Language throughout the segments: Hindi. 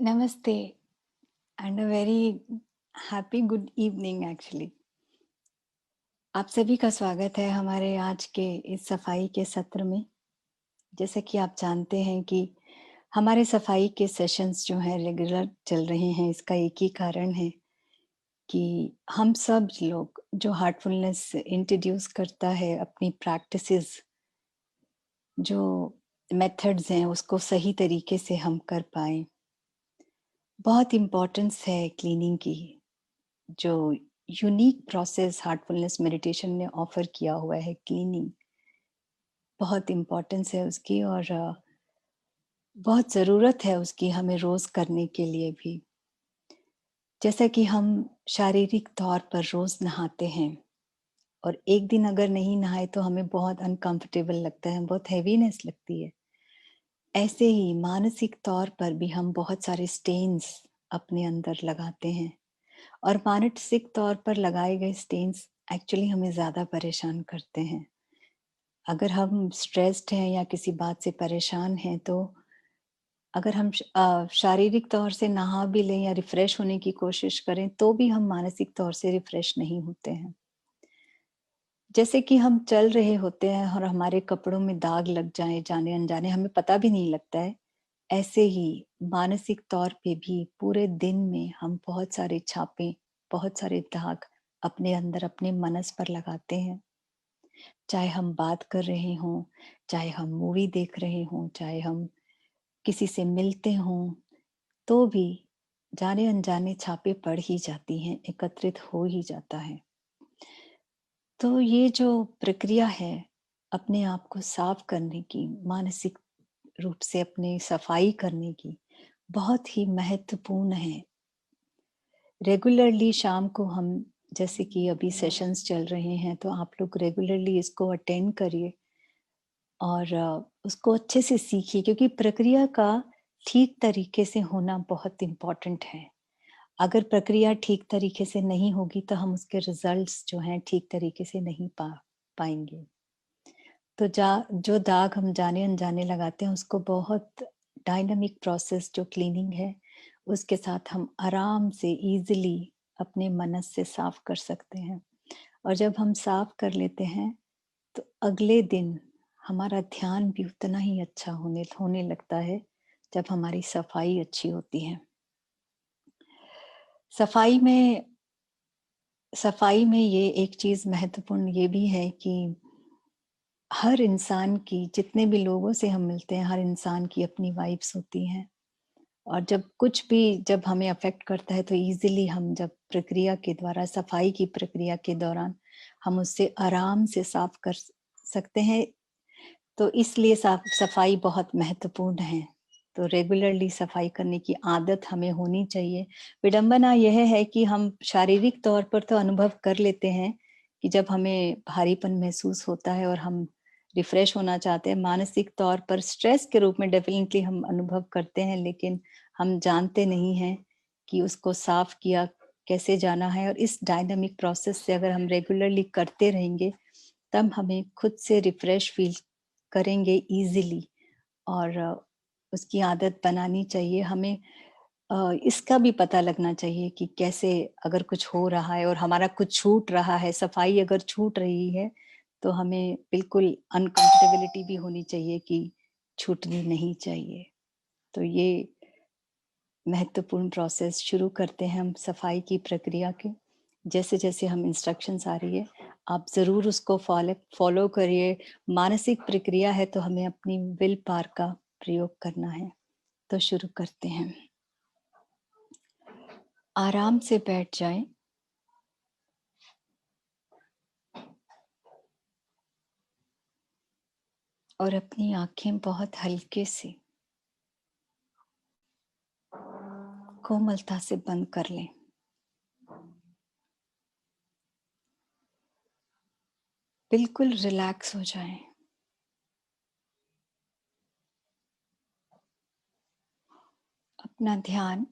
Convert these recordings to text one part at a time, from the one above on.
नमस्ते and a very happy good evening actually. आप सभी का स्वागत है हमारे आज के इस सफाई के सत्र में। जैसे कि आप जानते हैं कि हमारे सफाई के सेशंस जो हैं रेगुलर चल रहे हैं, इसका एक ही कारण है कि हम सब लोग जो हार्टफुलनेस इंट्रोड्यूस करता है अपनी प्रैक्टिसेस, जो मेथड्स हैं उसको सही तरीके से हम कर पाएँ। बहुत इम्पोर्टेंस है क्लीनिंग की, जो यूनिक प्रोसेस हार्टफुलनेस मेडिटेशन ने ऑफर किया हुआ है। क्लीनिंग बहुत इम्पोर्टेंस है उसकी, और बहुत ज़रूरत है उसकी हमें रोज़ करने के लिए भी। जैसा कि हम शारीरिक तौर पर रोज़ नहाते हैं और एक दिन अगर नहीं नहाए तो हमें बहुत अनकंफर्टेबल लगता है, बहुत हैवीनेस लगती है। ऐसे ही मानसिक तौर पर भी हम बहुत सारे स्टेन्स अपने अंदर लगाते हैं, और मानसिक तौर पर लगाए गए स्टेन्स एक्चुअली हमें ज़्यादा परेशान करते हैं। अगर हम स्ट्रेस्ड हैं या किसी बात से परेशान हैं, तो अगर हम शारीरिक तौर से नहा भी लें या रिफ्रेश होने की कोशिश करें, तो भी हम मानसिक तौर से रिफ्रेश नहीं होते हैं। जैसे कि हम चल रहे होते हैं और हमारे कपड़ों में दाग लग जाए जाने अनजाने, हमें पता भी नहीं लगता है। ऐसे ही मानसिक तौर पे भी पूरे दिन में हम बहुत सारे छापे, बहुत सारे दाग अपने अंदर अपने मनस पर लगाते हैं। चाहे हम बात कर रहे हों, चाहे हम मूवी देख रहे हों, चाहे हम किसी से मिलते हों, तो भी जाने-अनजाने छापे पड़ ही जाती हैं, एकत्रित हो ही जाता है। तो ये जो प्रक्रिया है, अपने आप को साफ करने की, मानसिक रूप से अपनी सफाई करने की, बहुत ही महत्वपूर्ण है। रेगुलरली शाम को हम, जैसे कि अभी सेशंस चल रहे हैं, तो आप लोग रेगुलरली इसको अटेंड करिए और उसको अच्छे से सीखिए, क्योंकि प्रक्रिया का ठीक तरीके से होना बहुत इम्पोर्टेंट है। अगर प्रक्रिया ठीक तरीके से नहीं होगी तो हम उसके रिजल्ट्स जो हैं ठीक तरीके से नहीं पाएंगे। तो जो दाग हम जाने अनजाने लगाते हैं, उसको बहुत डायनामिक प्रोसेस जो क्लीनिंग है उसके साथ हम आराम से इजीली अपने मनस से साफ कर सकते हैं। और जब हम साफ कर लेते हैं तो अगले दिन हमारा ध्यान भी उतना ही अच्छा होने लगता है, जब हमारी सफाई अच्छी होती है। सफाई में सफाई में ये एक चीज महत्वपूर्ण ये भी है कि हर इंसान की, जितने भी लोगों से हम मिलते हैं, हर इंसान की अपनी वाइब्स होती हैं, और जब हमें अफेक्ट करता है तो इजीली हम जब प्रक्रिया के द्वारा, सफाई की प्रक्रिया के दौरान हम उससे आराम से साफ कर सकते हैं। तो इसलिए सफाई बहुत महत्वपूर्ण है। तो रेगुलरली सफाई करने की आदत हमें होनी चाहिए। विडंबना यह है कि हम शारीरिक तौर पर तो अनुभव कर लेते हैं कि जब हमें भारीपन महसूस होता है और हम रिफ्रेश होना चाहते हैं, मानसिक तौर पर स्ट्रेस के रूप में डेफिनेटली हम अनुभव करते हैं, लेकिन हम जानते नहीं हैं कि उसको साफ किया कैसे जाना है। और इस डायनामिक प्रोसेस से अगर हम रेगुलरली करते रहेंगे, तब हमें खुद से रिफ्रेश फील करेंगे इजीली, और उसकी आदत बनानी चाहिए हमें। इसका भी पता लगना चाहिए कि कैसे, अगर कुछ हो रहा है और हमारा कुछ छूट रहा है, सफाई अगर छूट रही है, तो हमें बिल्कुल अनकंफर्टेबिलिटी भी होनी चाहिए कि छूटनी नहीं चाहिए। तो ये महत्वपूर्ण प्रोसेस शुरू करते हैं हम सफाई की प्रक्रिया के। जैसे-जैसे हम इंस्ट्रक्शंस आ रही है, आप ज़रूर उसको फॉलो करिए। मानसिक प्रक्रिया है तो हमें अपनी विल पावर का प्रयोग करना है। तो शुरू करते हैं। आराम से बैठ जाएं और अपनी आंखें बहुत हल्के से, कोमलता से बंद कर लें। बिल्कुल रिलैक्स हो जाएं। अपना ध्यान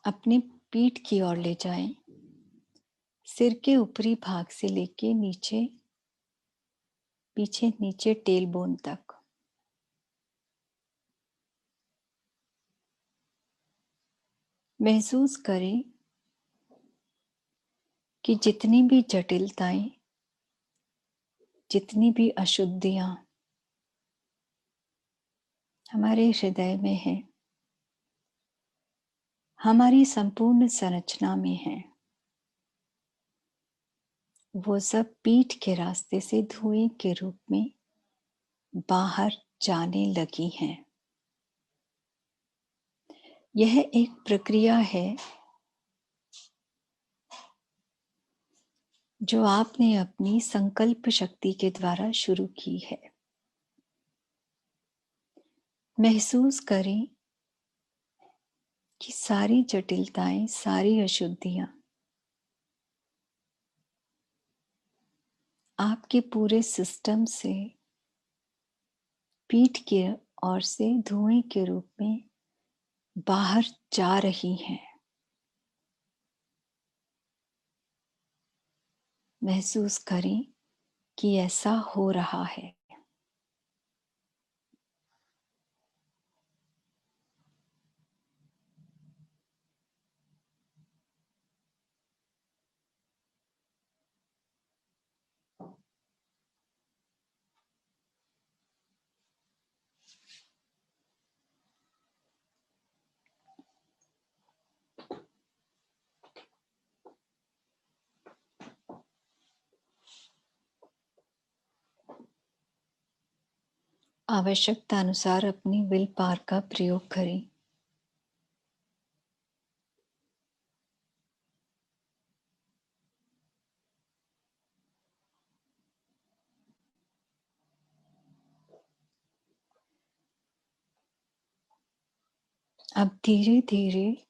अपनी पीठ की ओर ले जाएं, सिर के ऊपरी भाग से लेके नीचे, पीछे नीचे टेल बोन तक। महसूस करें कि जितनी भी जटिलताएं, जितनी भी अशुद्धियां हमारे हृदय में है, हमारी संपूर्ण संरचना में है, वो सब पीठ के रास्ते से धुएं के रूप में बाहर जाने लगी हैं। यह एक प्रक्रिया है जो आपने अपनी संकल्प शक्ति के द्वारा शुरू की है। महसूस करें कि सारी जटिलताएं, सारी अशुद्धियां आपके पूरे सिस्टम से पीठ की ओर से धुएं के रूप में बाहर जा रही हैं। महसूस करें कि ऐसा हो रहा है। आवश्यकता अनुसार अपनी विल पावर का प्रयोग करें। अब धीरे धीरे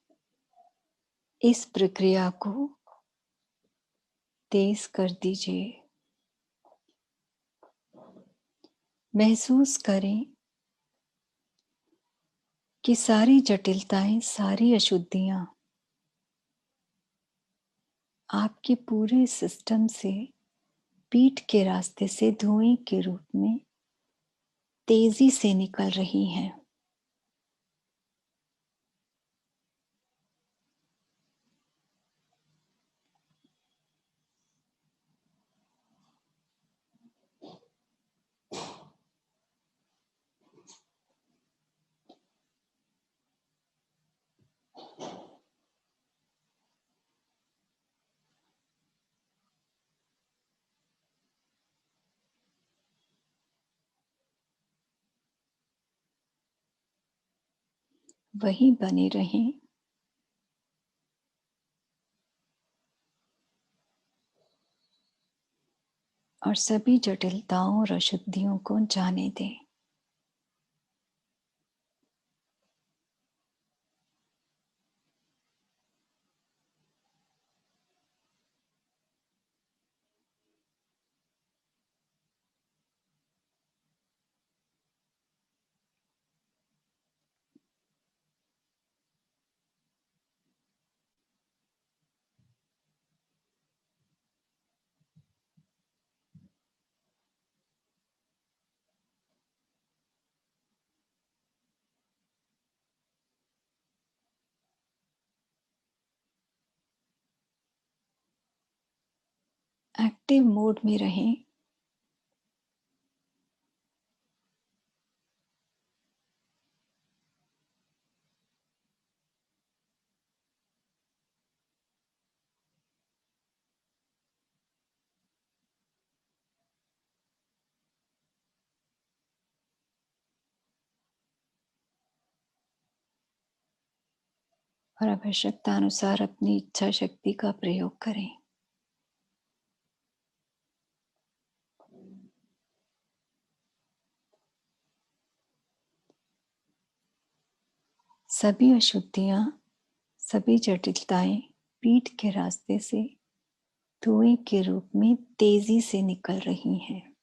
इस प्रक्रिया को तेज कर दीजिए। महसूस करें कि सारी जटिलताएं, सारी अशुद्धियां आपके पूरे सिस्टम से पीठ के रास्ते से धुएं के रूप में तेजी से निकल रही हैं। वहीं बने रहें। और सभी जटिलताओं और अशुद्धियों को जाने दें। एक्टिव मोड में रहें। और आवश्यकता अनुसार अपनी इच्छा शक्ति का प्रयोग करें। सभी अशुद्धियां, सभी जटिलताएं पीठ के रास्ते से धुएं के रूप में तेजी से निकल रही हैं।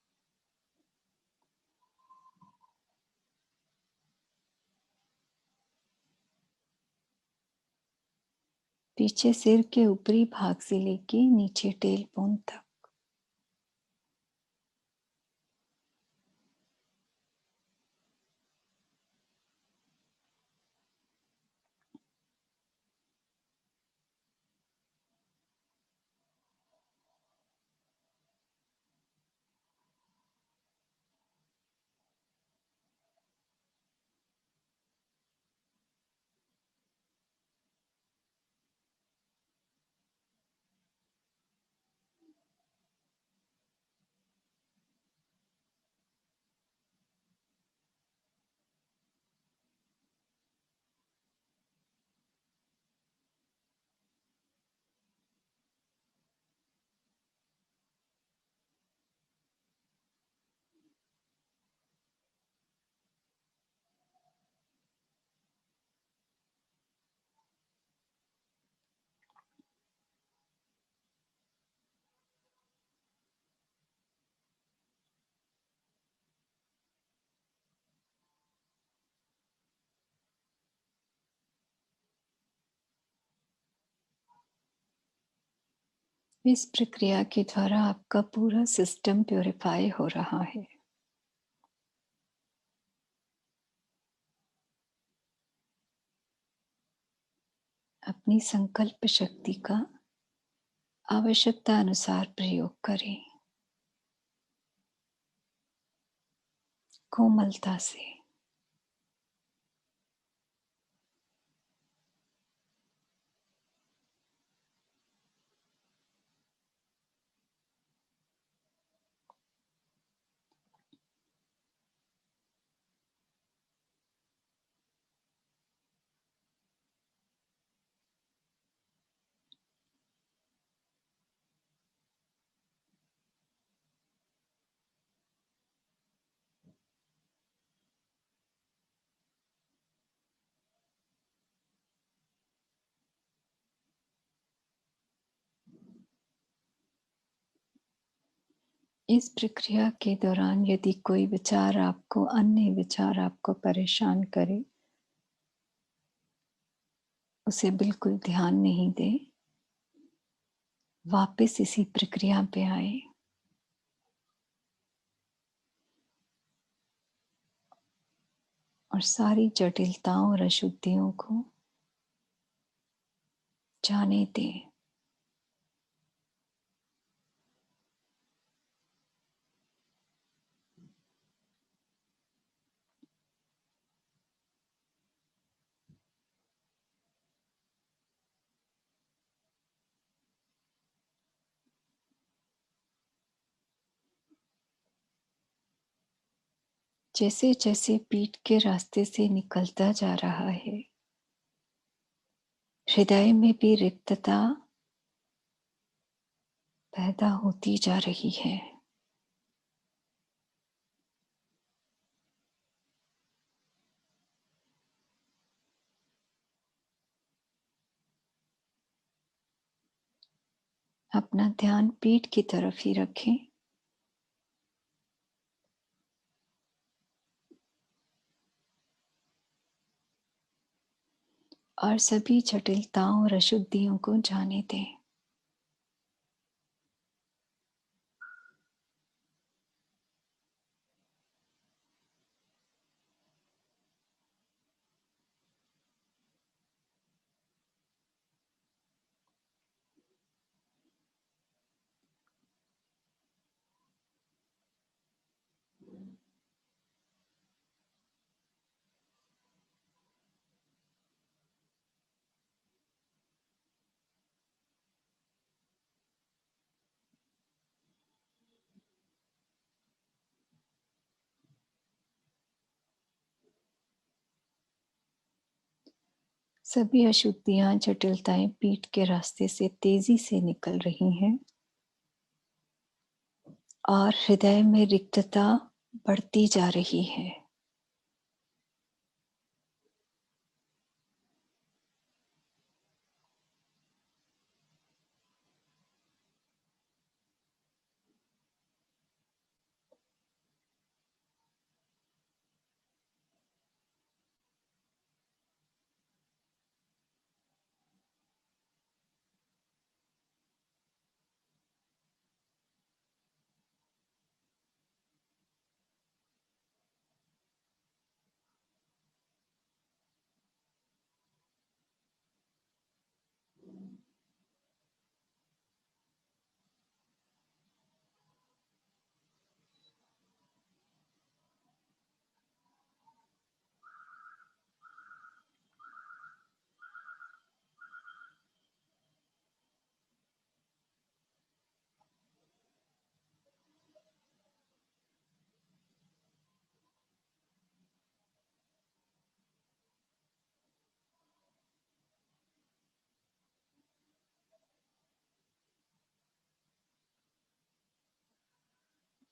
पीछे सिर के ऊपरी भाग से लेके नीचे टेल बोन तक। इस प्रक्रिया के द्वारा आपका पूरा सिस्टम प्यूरिफाई हो रहा है। अपनी संकल्प शक्ति का आवश्यकता अनुसार प्रयोग करें, कोमलता से। इस प्रक्रिया के दौरान यदि कोई विचार आपको, अन्य विचार आपको परेशान करे, उसे बिल्कुल ध्यान नहीं दें। वापस इसी प्रक्रिया पे आए और सारी जटिलताओं और अशुद्धियों को जाने दें। जैसे जैसे पीठ के रास्ते से निकलता जा रहा है, हृदय में भी रिक्तता पैदा होती जा रही है। अपना ध्यान पीठ की तरफ ही रखें और सभी जटिलताओं और अशुद्धियों को जाने दें। सभी अशुद्धियां, जटिलताएं पीठ के रास्ते से तेजी से निकल रही हैं और हृदय में रिक्तता बढ़ती जा रही है।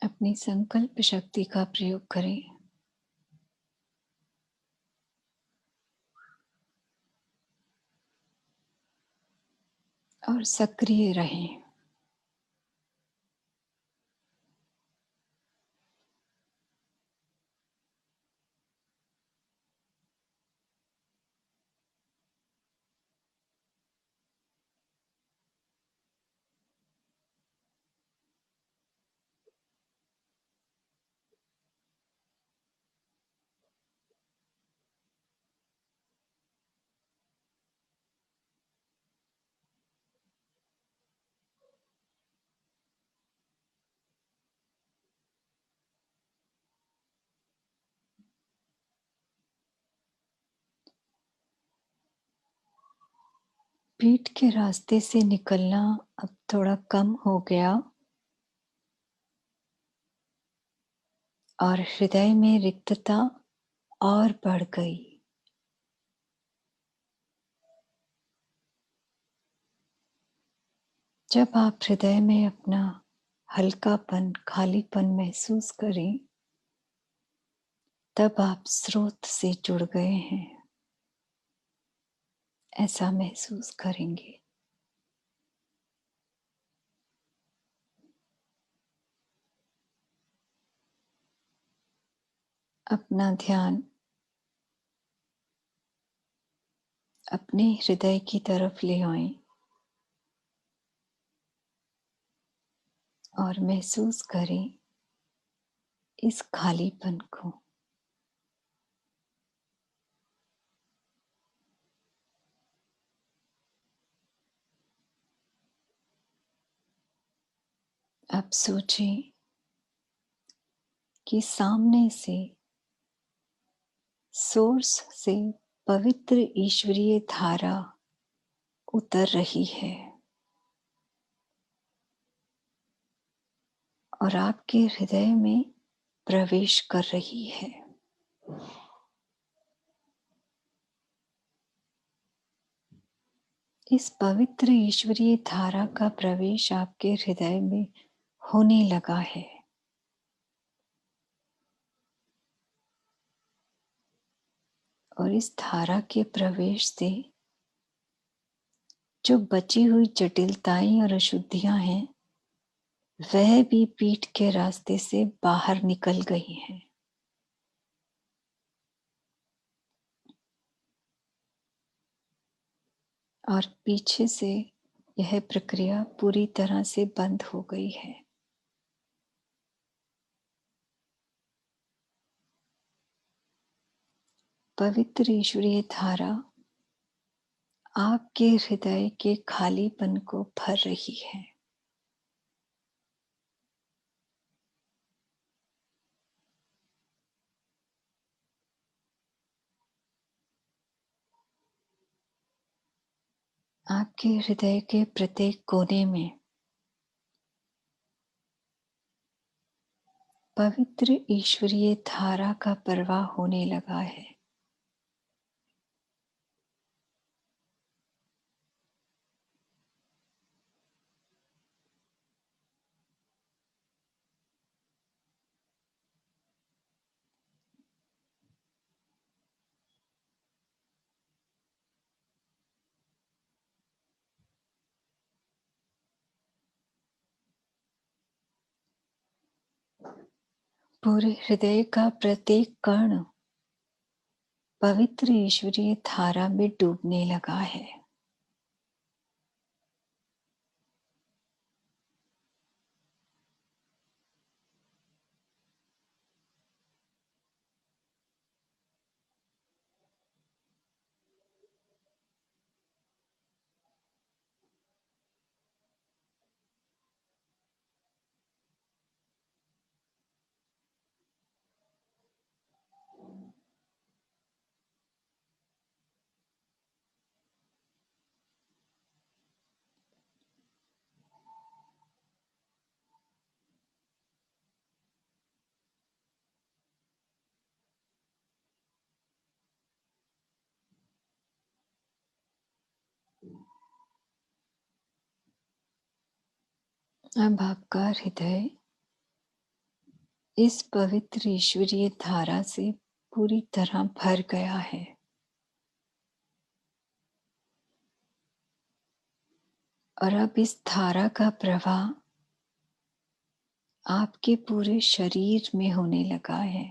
अपनी संकल्प शक्ति का प्रयोग करें और सक्रिय रहें। पीठ के रास्ते से निकलना अब थोड़ा कम हो गया और हृदय में रिक्तता और बढ़ गई। जब आप हृदय में अपना हल्कापन, खालीपन महसूस करें, तब आप स्रोत से जुड़ गए हैं, ऐसा महसूस करेंगे। अपना ध्यान अपने हृदय की तरफ ले आएं और महसूस करें इस खालीपन को। अब सोचें कि सामने से सोर्स से पवित्र ईश्वरीय धारा उतर रही है और आपके हृदय में प्रवेश कर रही है। इस पवित्र ईश्वरीय धारा का प्रवेश आपके हृदय में होने लगा है। और इस धारा के प्रवेश से जो बची हुई जटिलताएं और अशुद्धियां हैं, वह भी पीठ के रास्ते से बाहर निकल गई हैं। और पीछे से यह प्रक्रिया पूरी तरह से बंद हो गई है। पवित्र ईश्वरीय धारा आपके हृदय के खालीपन को भर रही है। आपके हृदय के प्रत्येक कोने में पवित्र ईश्वरीय धारा का प्रवाह होने लगा है। पूरे हृदय का प्रत्येक कण पवित्र ईश्वरीय धारा में डूबने लगा है। अब आपका हृदय इस पवित्र ईश्वरीय धारा से पूरी तरह भर गया है। और अब इस धारा का प्रवाह आपके पूरे शरीर में होने लगा है।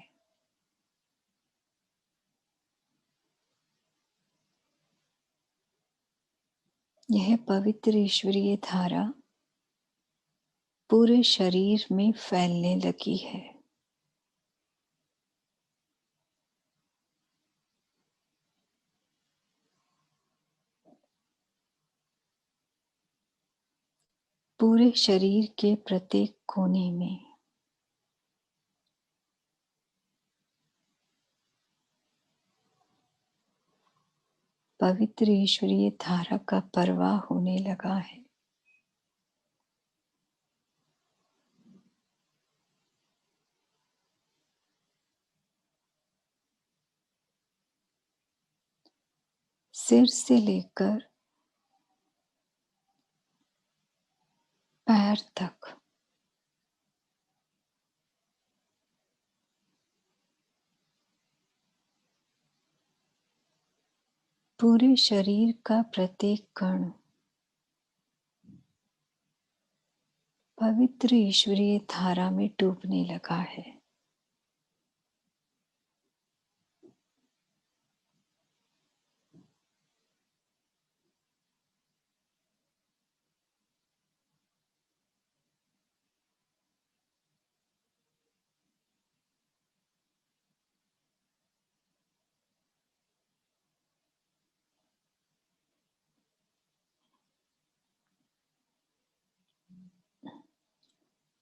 यह पवित्र ईश्वरीय धारा पूरे शरीर में फैलने लगी है। पूरे शरीर के प्रत्येक कोने में पवित्र ईश्वरीय धारा का प्रवाह होने लगा है। सिर से लेकर पैर तक पूरे शरीर का प्रत्येक कण पवित्र ईश्वरीय धारा में डूबने लगा है।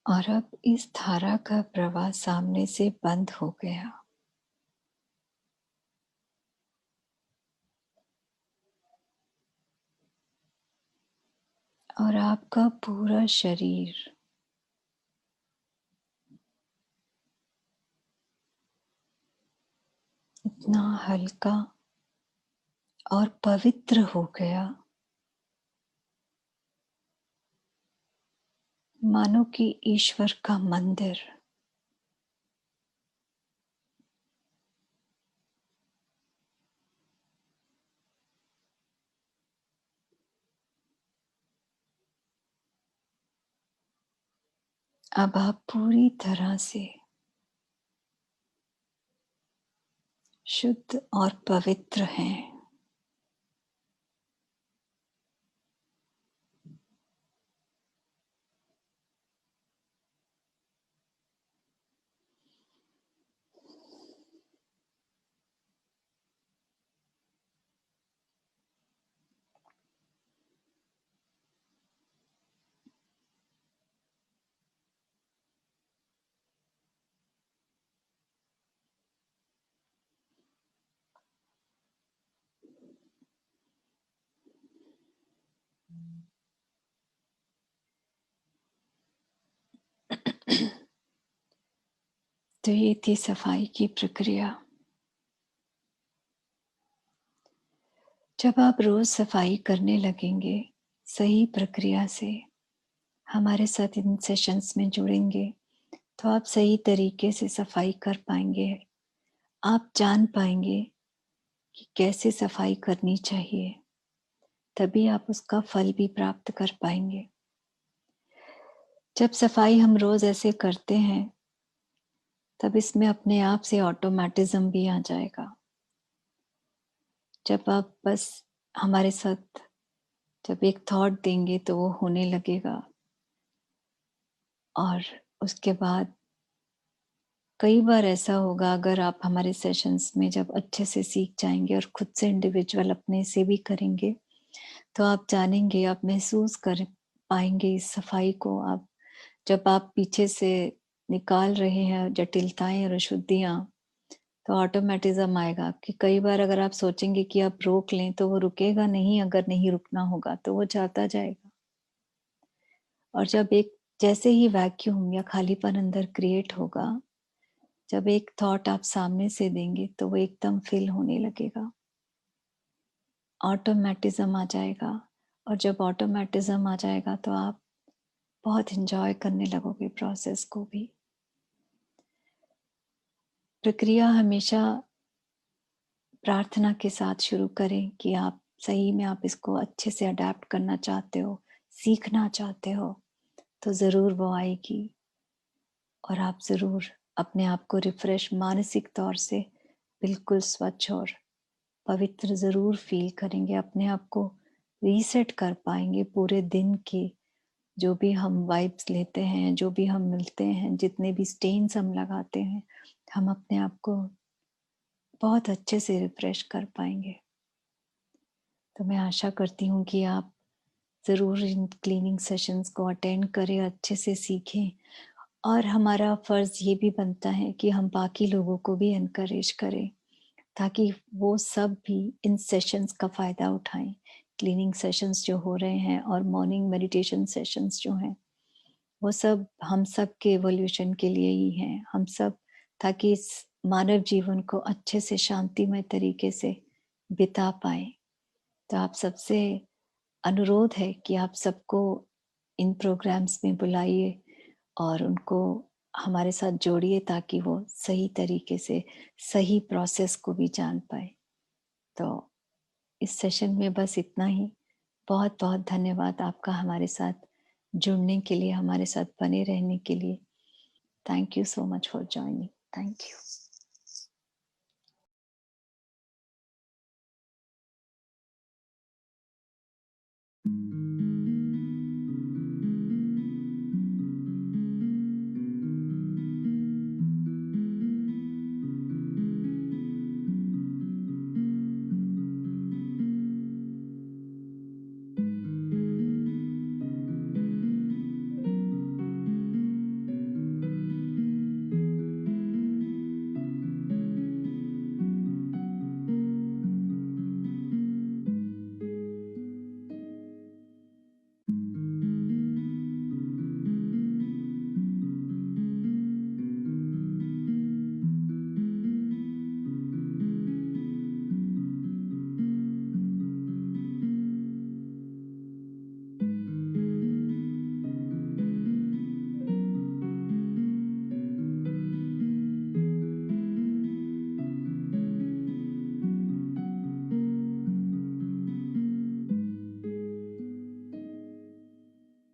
और अब इस धारा का प्रवाह सामने से बंद हो गया। और आपका पूरा शरीर इतना हल्का और पवित्र हो गया, मानो कि ईश्वर का मंदिर अब आप पूरी तरह से शुद्ध और पवित्र हैं। तो ये थी सफाई की प्रक्रिया। जब आप रोज सफाई करने लगेंगे सही प्रक्रिया से, हमारे साथ इन सेशंस में जुड़ेंगे, तो आप सही तरीके से सफाई कर पाएंगे। आप जान पाएंगे कि कैसे सफाई करनी चाहिए, तभी आप उसका फल भी प्राप्त कर पाएंगे। जब सफाई हम रोज ऐसे करते हैं, तब इसमें अपने आप से ऑटोमेटिज्म भी आ जाएगा। जब आप बस हमारे साथ जब एक थॉट देंगे तो वो होने लगेगा, और उसके बाद कई बार ऐसा होगा, अगर आप हमारे सेशंस में जब अच्छे से सीख जाएंगे और खुद से इंडिविजुअल अपने से भी करेंगे, तो आप जानेंगे, आप महसूस कर पाएंगे इस सफाई को। आप जब आप पीछे से निकाल रहे हैं जटिलताएं और अशुद्धियां, तो ऑटोमेटिज्म आएगा कि कई बार अगर आप सोचेंगे कि आप रोक लें तो वो रुकेगा नहीं, अगर नहीं रुकना होगा तो वो जाता जाएगा। और जब एक जैसे ही वैक्यूम या खालीपन अंदर क्रिएट होगा, जब एक थॉट आप सामने से देंगे तो वो एकदम फिल होने लगेगा, ऑटोमेटिज्म आ जाएगा। और जब ऑटोमेटिज्म आ जाएगा तो आप बहुत इंजॉय करने लगोगे प्रोसेस को भी। प्रक्रिया हमेशा प्रार्थना के साथ शुरू करें कि आप सही में आप इसको अच्छे से अडेप्ट करना चाहते हो, सीखना चाहते हो, तो ज़रूर वो आएगी। और आप ज़रूर अपने आप को रिफ्रेश मानसिक तौर से बिल्कुल स्वच्छ और पवित्र ज़रूर फील करेंगे। अपने आप को रीसेट कर पाएंगे। पूरे दिन के जो भी हम वाइब्स लेते हैं, जो भी हम मिलते हैं, जितने भी स्टेन्स हम लगाते हैं, हम अपने आप को बहुत अच्छे से रिफ्रेश कर पाएंगे। तो मैं आशा करती हूँ कि आप ज़रूर इन क्लीनिंग सेशंस को अटेंड करें, अच्छे से सीखें। और हमारा फ़र्ज़ ये भी बनता है कि हम बाकी लोगों को भी एनकरेज करें, ताकि वो सब भी इन सेशंस का फ़ायदा उठाएँ। क्लीनिंग सेशंस जो हो रहे हैं और मॉर्निंग मेडिटेशन सेशंस जो हैं, वो सब हम सब के इवोल्यूशन के लिए ही हैं। हम सब ताकि इस मानव जीवन को अच्छे से शांतिमय तरीके से बिता पाएँ। तो आप सबसे अनुरोध है कि आप सबको इन प्रोग्राम्स में बुलाइए और उनको हमारे साथ जोड़िए ताकि वो सही तरीके से सही प्रोसेस को भी जान पाए। तो इस सेशन में बस इतना ही। बहुत-बहुत धन्यवाद आपका हमारे साथ जुड़ने के लिए, हमारे साथ बने रहने के लिए। Thank you so much for joining. Thank you.